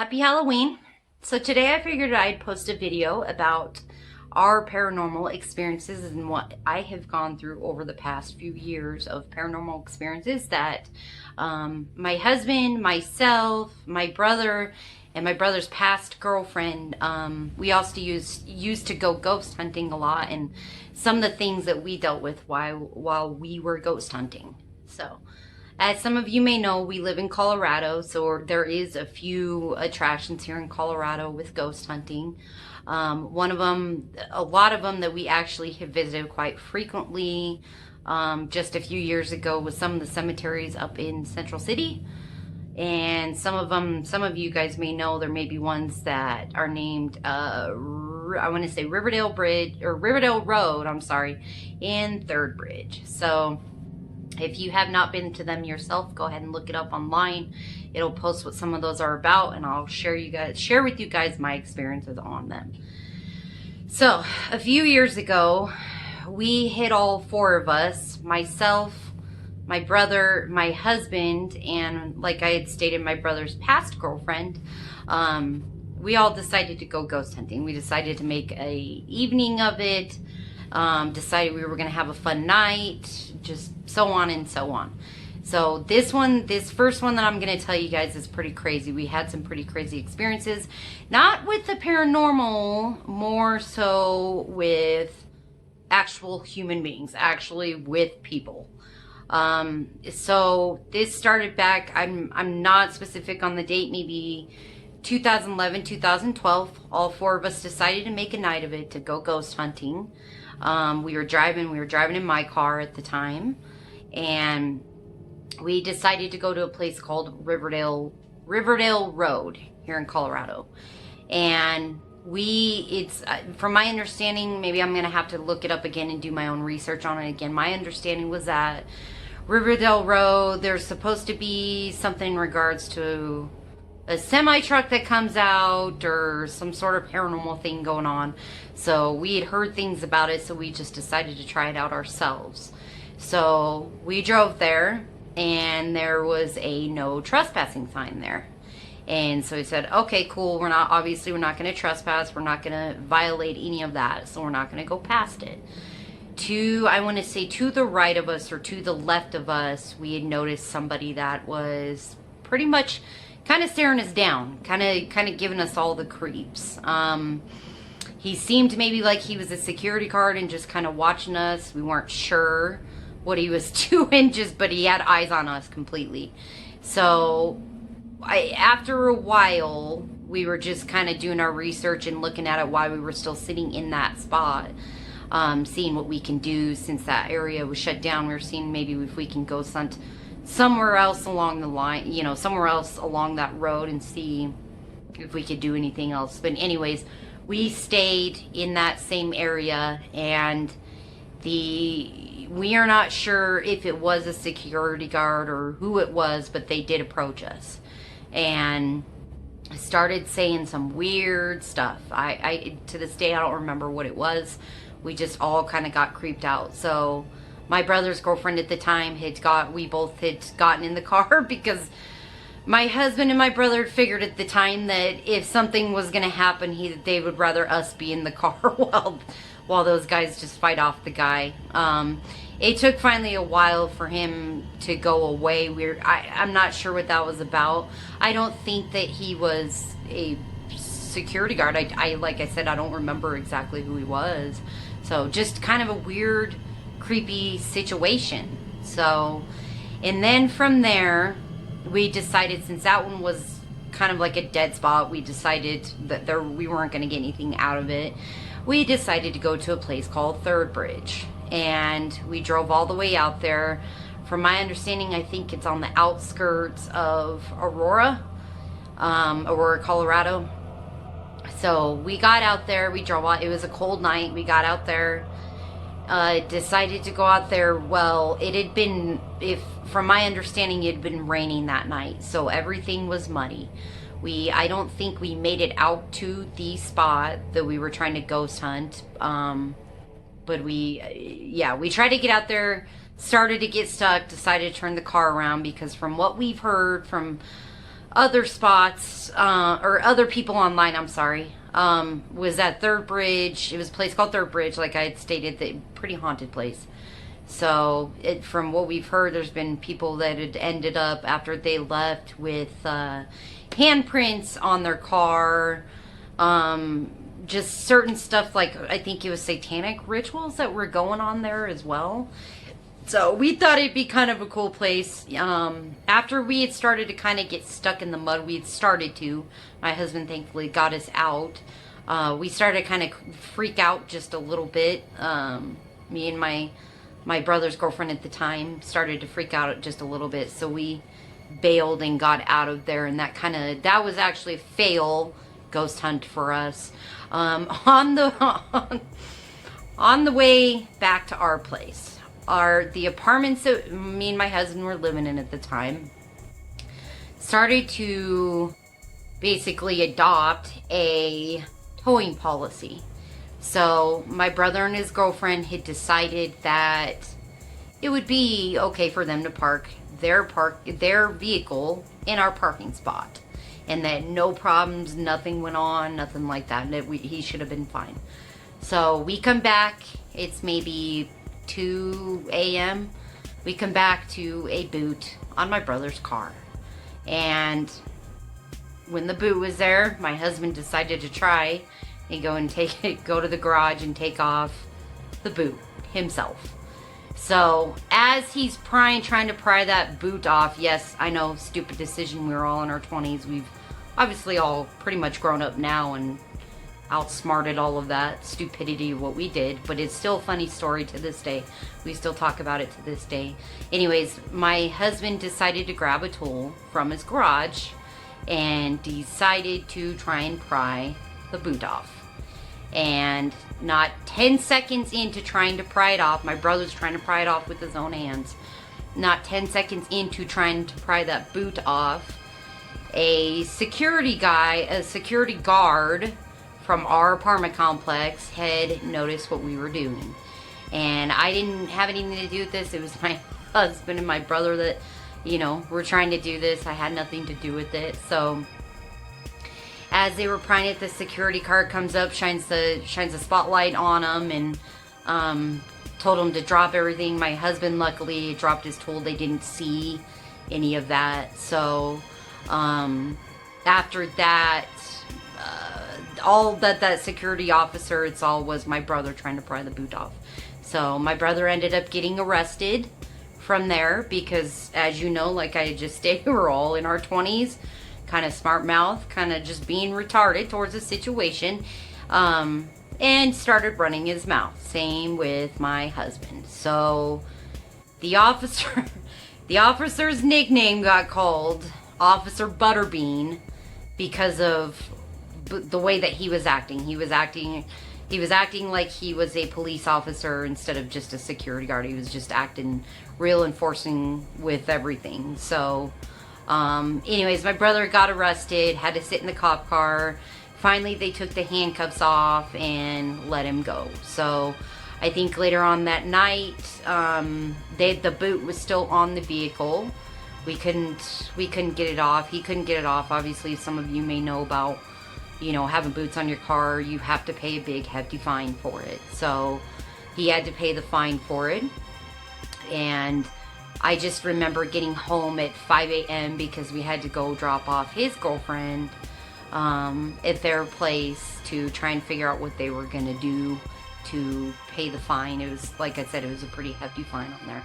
Happy Halloween. So today I figured I'd post a video about our paranormal experiences and what I have gone through over the past few years of paranormal experiences that my husband, myself, my brother, and my brother's past girlfriend, we also used to go ghost hunting a lot, and some of the things that we dealt with while we were ghost hunting. So as some of you may know, we live in Colorado, so there is a few attractions here in Colorado with ghost hunting. One of them, a lot of them that we actually have visited quite frequently, just a few years ago, was some of the cemeteries up in Central City. And some of them, some of you guys may know, there may be ones that are named, I want to say Riverdale Bridge, or Riverdale Road, I'm sorry, and Third Bridge. So if you have not been to them yourself, go ahead and look it up online. It'll post what some of those are about, and I'll share with you guys my experiences on them. So a few years ago, we hit all four of us, myself, my brother, my husband, and like I had stated, my brother's past girlfriend. We all decided to go ghost hunting. We decided to make a evening of it. Decided we were going to have a fun night, just so on and so on. So this first one that I'm going to tell you guys is pretty crazy. We had some pretty crazy experiences, not with the paranormal, more so with actual human beings, actually with people. So this started back, I'm not specific on the date, maybe 2011, 2012. All four of us decided to make a night of it to go ghost hunting. We were driving in my car at the time, and we decided to go to a place called Riverdale Road here in Colorado. And it's from my understanding, maybe I'm gonna have to look it up again and do my own research on it again. My understanding was that Riverdale Road, there's supposed to be something in regards to a semi truck that comes out or some sort of paranormal thing going on. So we had heard things about it, so we just decided to try it out ourselves. So we drove there, and there was a no trespassing sign there. And so we said, okay, cool, we're not going to trespass, we're not going to violate any of that, so we're not going to go past it. I want to say to the right of us or to the left of us, we had noticed somebody that was pretty much kind of staring us down, kind of giving us all the creeps. He seemed maybe like he was a security guard and just kind of watching us. We weren't sure what he was doing, but he had eyes on us completely. So after a while, we were just kind of doing our research and looking at it while we were still sitting in that spot, seeing what we can do since that area was shut down. We were seeing maybe if we can go somewhere else along the line, somewhere else along that road and see if we could do anything else. But anyways, we stayed in that same area, and we are not sure if it was a security guard or who it was, but they did approach us and started saying some weird stuff. I to this day, I don't remember what it was. We just all kind of got creeped out. So my brother's girlfriend at the time we both had gotten in the car because my husband and my brother had figured at the time that if something was going to happen, they would rather us be in the car while those guys just fight off the guy. It took finally a while for him to go away. I'm not sure what that was about. I don't think that he was a security guard. Like I said, I don't remember exactly who he was. So just kind of a weird, creepy situation. So, and then from there, we decided, since that one was kind of like a dead spot, we decided that we weren't going to get anything out of it. We decided to go to a place called Third Bridge, and we drove all the way out there. From my understanding, I think it's on the outskirts of Aurora, Colorado. So we got out there, we drove out, it was a cold night, we got out there, decided to go out there. Well, it had been, from my understanding, it had been raining that night, so everything was muddy. I don't think we made it out to the spot that we were trying to ghost hunt, but we tried to get out there, started to get stuck, decided to turn the car around, because from what we've heard from other spots, or other people online, I'm sorry, was at Third Bridge. It was a place called Third Bridge, like I had stated, the pretty haunted place. So, from what we've heard, there's been people that had ended up after they left with handprints on their car, just certain stuff, like I think it was satanic rituals that were going on there as well. So we thought it'd be kind of a cool place. After we had started to kind of get stuck in the mud, my husband thankfully got us out. We started to kind of freak out just a little bit. Me and my brother's girlfriend at the time started to freak out just a little bit. So we bailed and got out of there, and that was actually a fail ghost hunt for us. On the way back to our place, the apartments that me and my husband were living in at the time started to basically adopt a towing policy. So my brother and his girlfriend had decided that it would be okay for them to park their vehicle in our parking spot, and that no problems, nothing went on, nothing like that, and that he should have been fine. So we come back, it's maybe 2 a.m. We come back to a boot on my brother's car. And when the boot was there, my husband decided to try and go to the garage and take off the boot himself. So as he's trying to pry that boot off, yes, I know, stupid decision. We were all in our 20s. We've obviously all pretty much grown up now and outsmarted all of that stupidity of what we did, but it's still a funny story to this day. We still talk about it to this day. Anyways, my husband decided to grab a tool from his garage and decided to try and pry the boot off. And not 10 seconds into trying to pry it off, my brother's trying to pry it off with his own hands. Not 10 seconds into trying to pry that boot off, a security guard from our apartment complex had noticed what we were doing. And I didn't have anything to do with this. It was my husband and my brother that, were trying to do this. I had nothing to do with it. So as they were prying it, the security guard comes up, shines the spotlight on them, and told them to drop everything. My husband luckily dropped his tool. They didn't see any of that. So after that, all that security officer, it's all was my brother trying to pry the boot off. So my brother ended up getting arrested from there because, as you know, like I just stated, we're all in our 20s, kind of smart mouth, kind of just being retarded towards the situation, and started running his mouth. Same with my husband. So the officer's nickname got called Officer Butterbean because of the way that he was acting. He was acting like he was a police officer instead of just a security guard. He was just acting real enforcing with everything. So anyways, my brother got arrested, had to sit in the cop car. Finally, they took the handcuffs off and let him go. So I think later on that night, the boot was still on the vehicle. We couldn't get it off. He couldn't get it off. Obviously, some of you may know about, having boots on your car. You have to pay a big, hefty fine for it. So he had to pay the fine for it. And I just remember getting home at 5 a.m. because we had to go drop off his girlfriend at their place to try and figure out what they were going to do to pay the fine. It was, like I said, it was a pretty hefty fine on there.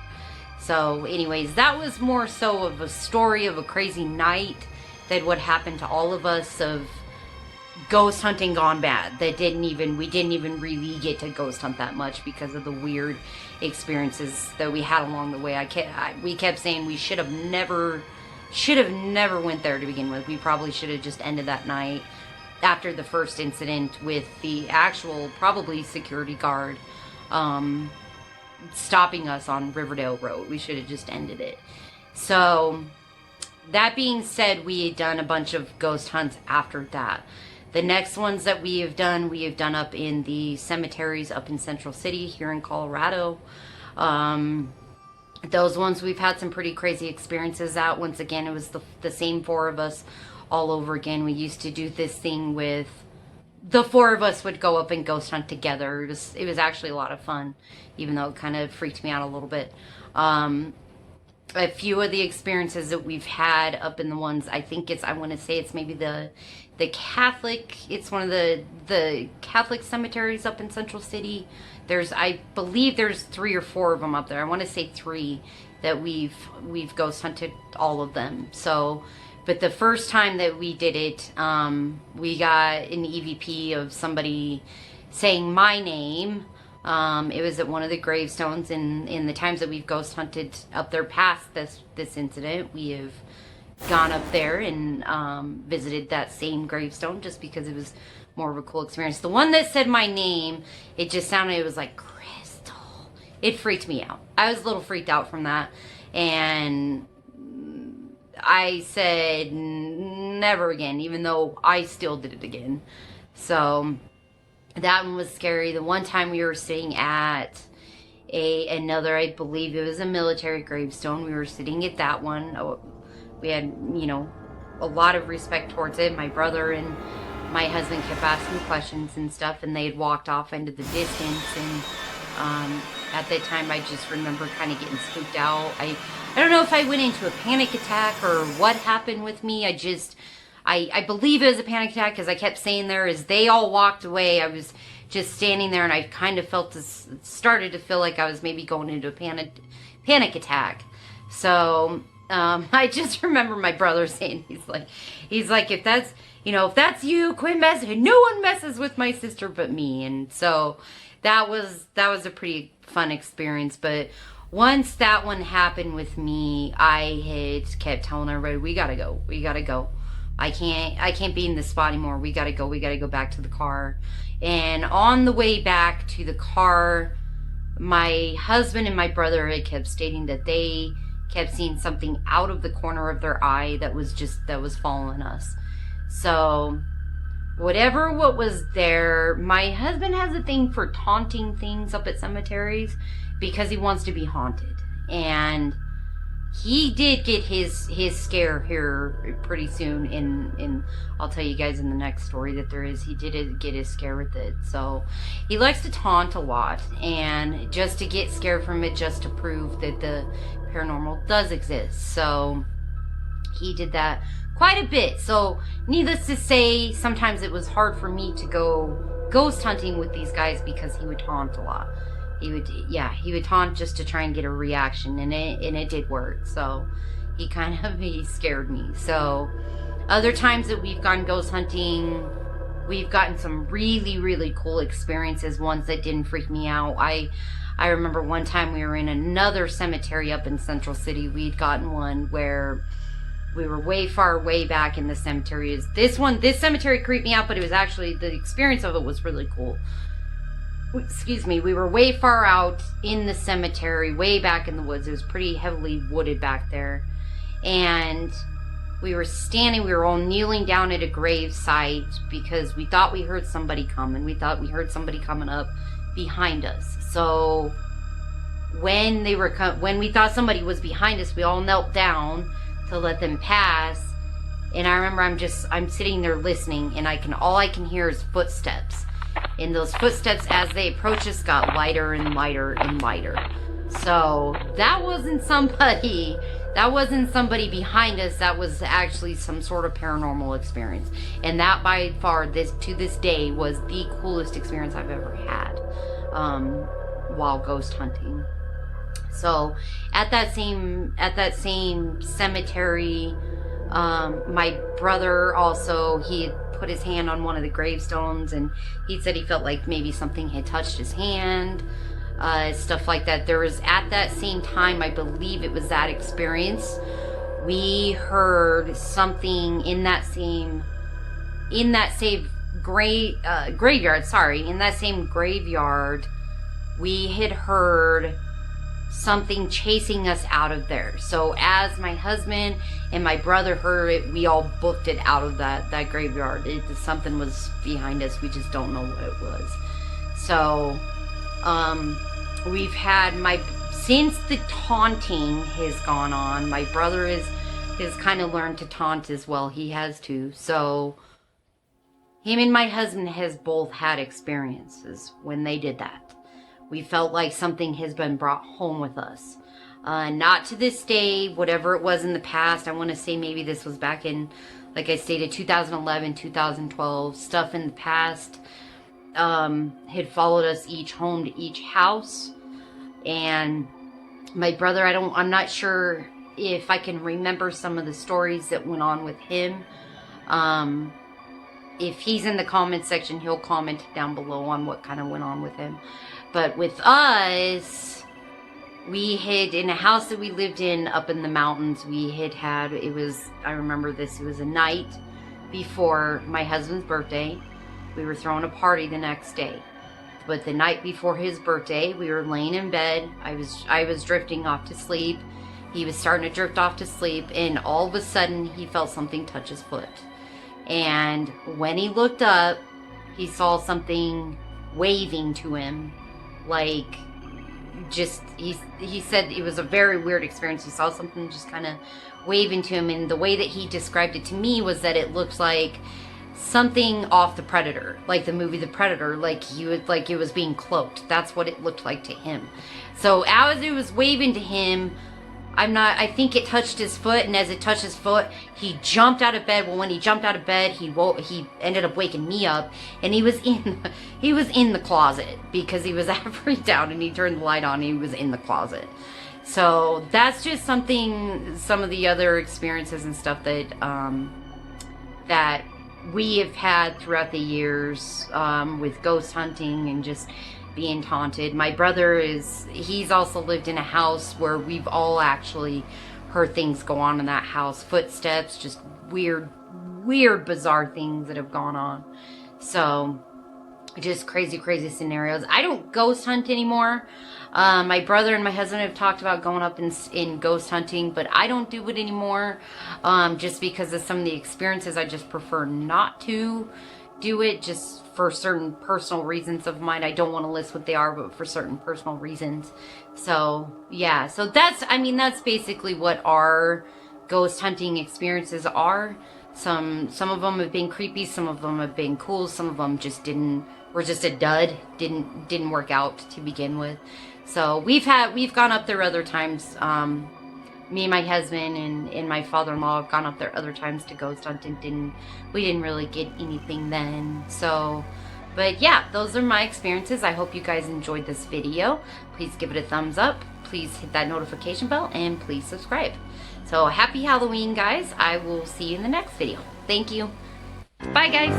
So anyways, that was more so of a story of a crazy night that what happened to all of us of ghost hunting gone bad. We didn't even really get to ghost hunt that much because of the weird experiences that we had along the way. We kept saying we should have never went there to begin with. We probably should have just ended that night after the first incident with the actual probably security guard stopping us on Riverdale Road. We should have just ended it. So that being said, we had done a bunch of ghost hunts after that. The next ones that we have done up in the Cemetaries up in Central City here in Colorado. Those ones we've had some pretty crazy experiences at. Once again, it was the same four of us all over again. We used to do this thing with the four of us would go up and ghost hunt together. It was actually a lot of fun, even though it kind of freaked me out a little bit. A few of the experiences that we've had up in the ones, I want to say it's maybe the Catholic, it's one of the Catholic cemeteries up in Central City. I believe there's 3 or 4 of them up there. I want to say 3 that we've ghost hunted all of them. So, but the first time that we did it, we got an EVP of somebody saying my name. It was at one of the gravestones, and in the times that we've ghost hunted up there past this incident, we have gone up there and visited that same gravestone just because it was more of a cool experience. The one that said my name, it was like Crystal. It freaked me out. I was a little freaked out from that, and I said never again, even though I still did it again. So that one was scary. The one time we were sitting at another, I believe it was a military gravestone. We were sitting at that one. We had, a lot of respect towards it. My brother and my husband kept asking questions and stuff, and they had walked off into the distance. And at that time, I just remember kind of getting spooked out. I don't know if I went into a panic attack or what happened with me. I believe it was a panic attack because I kept saying there as they all walked away, I was just standing there, and I kind of started to feel like I was maybe going into a panic attack. So I just remember my brother saying, he's like, if that's you, quit messing. No one messes with my sister but me. And so that was a pretty fun experience. But once that one happened with me, I had kept telling everybody, we gotta go. I can't be in this spot anymore. We gotta go back to the car. And on the way back to the car, my husband and my brother had kept stating that they kept seeing something out of the corner of their eye that was following us. So what was there, my husband has a thing for taunting things up at cemeteries because he wants to be haunted. And he did get his scare here pretty soon, and I'll tell you guys in the next story that he did get his scare with it. So he likes to taunt a lot, and just to get scared from it, just to prove that the paranormal does exist. So he did that quite a bit. So needless to say, sometimes it was hard for me to go ghost hunting with these guys because he would taunt a lot. He would taunt just to try and get a reaction, and it did work. So he scared me. So other times that we've gone ghost hunting, we've gotten some really, really cool experiences, ones that didn't freak me out. I remember one time we were in another cemetery up in Central City. We'd gotten one where we were way back in the cemetery. This cemetery creeped me out, but it was actually, the experience of it was really cool. Excuse me, we were way far out in the cemetery, way back in the woods. It was pretty heavily wooded back there. And we were all kneeling down at a grave site because we thought we heard somebody come, and we thought we heard somebody coming up behind us. So when we thought somebody was behind us, we all knelt down to let them pass. And I remember I'm sitting there listening, and all I can hear is footsteps. And those footsteps as they approach us got lighter and lighter and lighter. So that wasn't somebody behind us. That was actually some sort of paranormal experience. And that by far, to this day, was the coolest experience I've ever had while ghost hunting. So at that same cemetery, my brother also, he had put his hand on one of the gravestones, and he said he felt like maybe something had touched his hand, stuff like that. There was, at that same time, I believe it was that experience, we heard something in that same graveyard, we had heard something chasing us out of there. So as my husband and my brother heard it, we all booked it out of that graveyard. Something was behind us. We just don't know what it was. So we've had since the taunting has gone on, my brother has kind of learned to taunt as well. He has too. So him and my husband has both had experiences when they did that. We felt like something has been brought home with us. Not to this day, whatever it was in the past. I want to say maybe this was back in, like I stated, 2011, 2012. Stuff in the past had followed us each home to each house. And my brother, I'm not sure if I can remember some of the stories that went on with him. If he's in the comment section, he'll comment down below on what kind of went on with him. But with us, we had, in a house that we lived in up in the mountains, we had, I remember this, it was a night before my husband's birthday. We were throwing a party the next day. But the night before his birthday, we were laying in bed. I was drifting off to sleep. He was starting to drift off to sleep, and all of a sudden, he felt something touch his foot. And when he looked up, he saw something waving to him, like, just, he said it was a very weird experience. He saw something just kind of waving to him, and the way that he described it to me was that it looked like something off The Predator, like the movie The Predator, like it was being cloaked. That's what it looked like to him. So as it was waving to him, I think it touched his foot, and as it touched his foot, he jumped out of bed. Well, when he jumped out of bed, he ended up waking me up, and he was in the closet because he was that freaked out, and he turned the light on, and he was in the closet. So that's just something, some of the other experiences and stuff that that we have had throughout the years with ghost hunting and just being taunted. My brother he's also lived in a house where we've all actually heard things go on in that house. Footsteps, just weird, bizarre things that have gone on. So, just crazy scenarios. I don't ghost hunt anymore. My brother and my husband have talked about going up in ghost hunting, but I don't do it anymore. Just because of some of the experiences, I just prefer not to do it, just for certain personal reasons of mine. I don't want to list what they are, but for certain personal reasons. So yeah, so that's basically what our ghost hunting experiences are. Some of them have been creepy, some of them have been cool, some of them just were just a dud, didn't work out to begin with. So we've gone up there other times. Me and my husband and my father-in-law have gone up there other times to ghost hunt, and we didn't really get anything then. So, but yeah, those are my experiences. I hope you guys enjoyed this video. Please give it a thumbs up. Please hit that notification bell, and please subscribe. So happy Halloween, guys. I will see you in the next video. Thank you. Bye, guys.